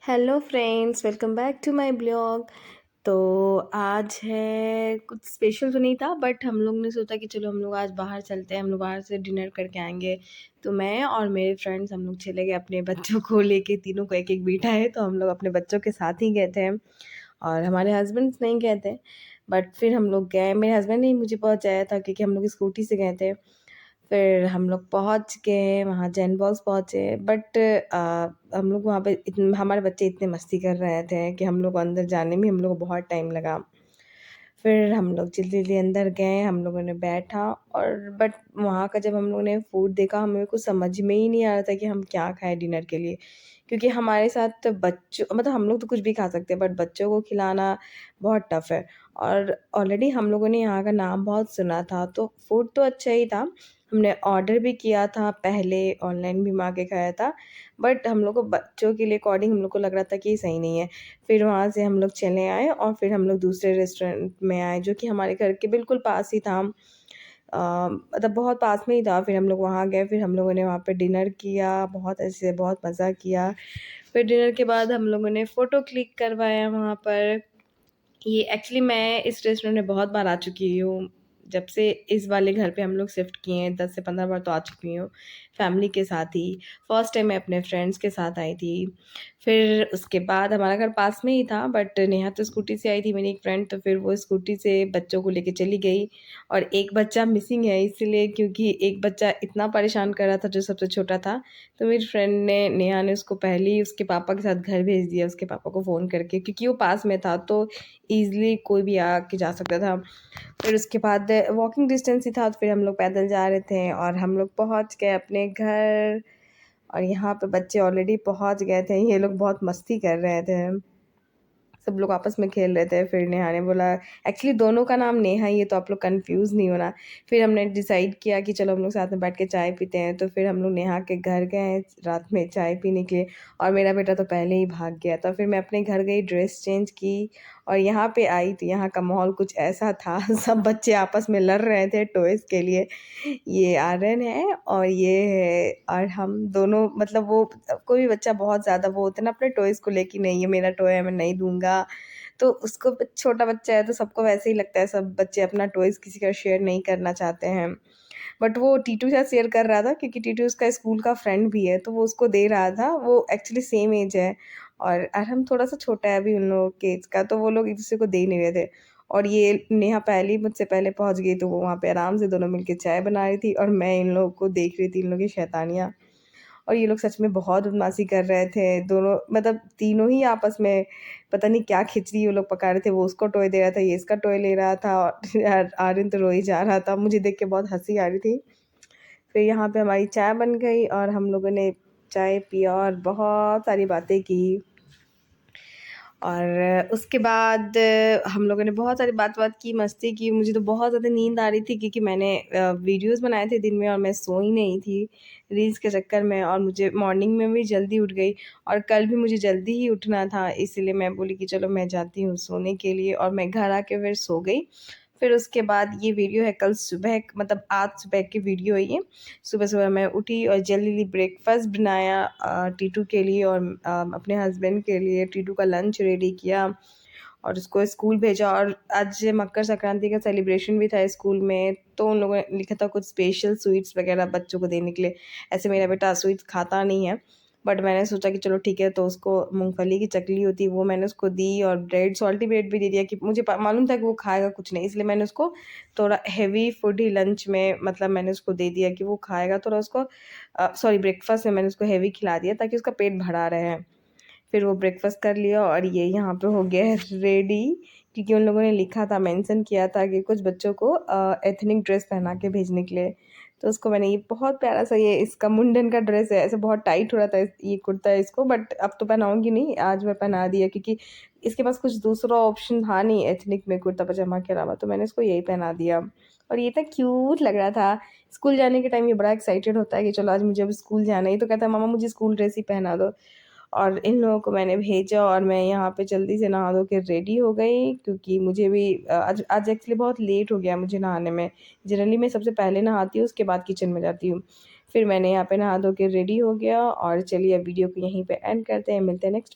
Hello friends, welcome back to my blog. तो आज है कुछ स्पेशल तो नहीं था, बट हम लोग ने सोचा कि चलो हम लोग आज बाहर चलते हैं, हम लोग बाहर से डिनर करके आएंगे। तो मैं और मेरे फ्रेंड्स हम लोग चले गए अपने बच्चों को लेके, तीनों को एक एक बेटा है, तो हम लोग अपने बच्चों के साथ ही गए थे। और हमारे हस्बैंड्स नहीं गए थे, बट फिर हम लोग गए। मेरे हस्बैंड ने मुझे पहुँचाया था क्योंकि हम लोग स्कूटी से गए थे। फिर हम लोग पहुँच गए वहाँ, जैन बॉक्स पहुँचे, बट हम लोग वहाँ पे हमारे बच्चे इतने मस्ती कर रहे थे कि हम लोग को अंदर जाने में हम लोग को बहुत टाइम लगा। फिर हम लोग जल्दी-जल्दी अंदर गए, हम लोगों ने बैठा। और बट वहाँ का जब हम लोगों ने फूड देखा, हमें कुछ समझ में ही नहीं आ रहा था कि हम क्या खाएँ डिनर के लिए। क्योंकि हमारे साथ तो बच्चों मतलब हम लोग तो कुछ भी खा सकते हैं, बट बच्चों को खिलाना बहुत टफ़ है। और ऑलरेडी हम लोगों ने यहाँ का नाम बहुत सुना था, तो फूड तो अच्छा ही था। हमने ऑर्डर भी किया था पहले, ऑनलाइन भी मँगा के खाया था, बट हम लोग को बच्चों के लिए अकॉर्डिंग हम लोग को लग रहा था कि ये सही नहीं है। फिर वहाँ से हम लोग चले आए और फिर हम लोग दूसरे रेस्टोरेंट में आए, जो कि हमारे घर के बिल्कुल पास ही था। मतलब बहुत पास में ही था। फिर हम लोग वहाँ गए, फिर हम लोगों ने वहाँ पे डिनर किया, बहुत ऐसे बहुत मज़ा किया। फिर डिनर के बाद हम लोगों ने फ़ोटो क्लिक करवाया वहाँ पर। ये एक्चुअली मैं इस रेस्टोरेंट में बहुत बार आ चुकी हूँ। जब से इस वाले घर पे हम लोग शिफ्ट किए हैं, 10 से 15 बार तो आ चुकी हूँ, फैमिली के साथ ही। फर्स्ट टाइम मैं अपने फ्रेंड्स के साथ आई थी। फिर उसके बाद हमारा घर पास में ही था, बट नेहा तो स्कूटी से आई थी, मेरी एक फ्रेंड, तो फिर वो स्कूटी से बच्चों को लेके चली गई। और एक बच्चा मिसिंग है इसलिए, क्योंकि एक बच्चा इतना परेशान कर रहा था जो सबसे छोटा था, तो मेरी फ्रेंड ने, नेहा ने उसको पहले ही उसके पापा के साथ घर भेज दिया, उसके पापा को फ़ोन करके, क्योंकि वो पास में था तो ईज़िली कोई भी आके जा सकता था। फिर उसके बाद वॉकिंग डिस्टेंस ही था, तो फिर हम लोग पैदल जा रहे थे और हम लोग पहुँच गए अपने घर। और यहाँ पे बच्चे ऑलरेडी पहुँच गए थे, ये लोग बहुत मस्ती कर रहे थे। सब लोग आपस में खेल रहे थे। फिर नेहा ने बोला, एक्चुअली दोनों का नाम नेहा ही है, तो आप लोग कंफ्यूज नहीं होना। फिर हमने डिसाइड किया कि चलो हम लोग साथ में बैठ के चाय पीते हैं, तो फिर हम लोग नेहा के घर गए रात में चाय पीने के लिए। और मेरा बेटा तो पहले ही भाग गया था। फिर मैं अपने घर गई, ड्रेस चेंज की और यहाँ पे आई, तो यहाँ का माहौल कुछ ऐसा था सब बच्चे आपस में लड़ रहे थे टॉयज़ के लिए। ये आर्यन है और ये है, और हम दोनों मतलब वो, कोई भी बच्चा बहुत ज़्यादा वो होता है ना अपने टॉयज़ को लेके, नहीं ये मेरा टॉय है मैं नहीं दूँगा। तो उसको, छोटा बच्चा है तो सबको वैसे ही लगता है, सब बच्चे अपना टॉयज़ किसी का शेयर नहीं करना चाहते हैं। बट वो टीटू के साथ शेयर कर रहा था, क्योंकि टीटू उसका स्कूल का फ्रेंड भी है, तो वो उसको दे रहा था। वो एक्चुअली सेम एज है और अरहम थोड़ा-सा छोटा है अभी उन लोगों के एज का, तो वो लोग एक-दूसरे को दे नहीं रहे थे। और ये नेहा पहले ही मुझसे पहले पहुँच गई, तो वो वहाँ पे आराम से दोनों मिलके चाय बना रही थी और मैं इन लोगों को देख रही थी, इन लोगों की शैतानियाँ। और ये लोग सच में बहुत बदमाशी कर रहे थे, दोनों मतलब तीनों ही आपस में पता नहीं क्या खिचड़ी वो लोग पका रहे थे। वो उसको टॉय दे रहा था, ये इसका टॉय ले रहा था और आर्यन तो रो ही जा रहा था। मुझे देख के बहुत हँसी आ रही थी। फिर यहाँ पे हमारी चाय बन गई और हम लोगों ने चाय पिया और बहुत सारी बातें की। और उसके बाद हम लोगों ने बहुत सारी बात-वात की, मस्ती की। मुझे तो बहुत ज़्यादा नींद आ रही थी, क्योंकि मैंने वीडियोज़ बनाए थे दिन में और मैं सोई नहीं थी रील्स के चक्कर में, और मुझे मॉर्निंग में भी जल्दी उठ गई। और कल भी मुझे जल्दी ही उठना था, इसलिए मैं बोली कि चलो मैं जाती हूँ सोने के लिए, और मैं घर आके फिर सो गई। फिर उसके बाद ये वीडियो है कल सुबह, मतलब आज सुबह की वीडियो है ये। सुबह-सुबह मैं उठी और जल्दी ब्रेकफ़ास्ट बनाया टीटू के लिए और अपने हस्बैंड के लिए। टीटू का लंच रेडी किया और उसको स्कूल भेजा। और आज मकर संक्रांति का सेलिब्रेशन भी था स्कूल में, तो उन लोगों ने लिखा था कुछ स्पेशल स्वीट्स वगैरह बच्चों को देने के लिए। ऐसे मेरा बेटा स्वीट्स खाता नहीं है, बट मैंने सोचा कि चलो ठीक है, तो उसको मूँगफली की चकली होती है वो मैंने उसको दी, और ब्रेड, सॉल्टी ब्रेड भी दे दिया, कि मुझे मालूम था कि वो खाएगा कुछ नहीं, इसलिए मैंने उसको थोड़ा हेवी फूड ही लंच में, मतलब मैंने उसको दे दिया कि वो खाएगा थोड़ा, उसको सॉरी ब्रेकफ़ास्ट में मैंने उसको हेवी खिला दिया ताकि उसका पेट भरा रहे। फिर वो ब्रेकफ़ास्ट कर लिया और ये यहाँ पे हो गया है रेडी, क्योंकि उन लोगों ने लिखा था, मेंशन किया था कि कुछ बच्चों को एथनिक ड्रेस पहना के भेजने के लिए। तो उसको मैंने, ये बहुत प्यारा-सा ये इसका मुंडन का ड्रेस है, ऐसे बहुत टाइट हो रहा था ये कुर्ता है इसको, बट अब तो पहनाऊँगी नहीं, आज मैं पहना दिया, क्योंकि इसके पास कुछ दूसरा ऑप्शन था नहीं एथनिक में कुर्ता पजामा के अलावा, तो मैंने इसको यही पहना दिया। और ये इतना क्यूट लग रहा था। स्कूल जाने के टाइम ये बड़ा एक्साइटेड होता है कि चलो आज मुझे अब स्कूल जाना है, तो कहता है मम्मा मुझे स्कूल ड्रेस ही पहना दो। और इन लोगों को मैंने भेजा और मैं यहाँ पे जल्दी से नहा धो के रेडी हो गई, क्योंकि मुझे भी आज आज एक्चुअली बहुत लेट हो गया मुझे नहाने में। जनरली मैं सबसे पहले नहाती हूँ, उसके बाद किचन में जाती हूँ। फिर मैंने यहाँ पे नहा धो के रेडी हो गया, और चलिए अब वीडियो को यहीं पे एंड करते हैं, मिलते हैं नेक्स्ट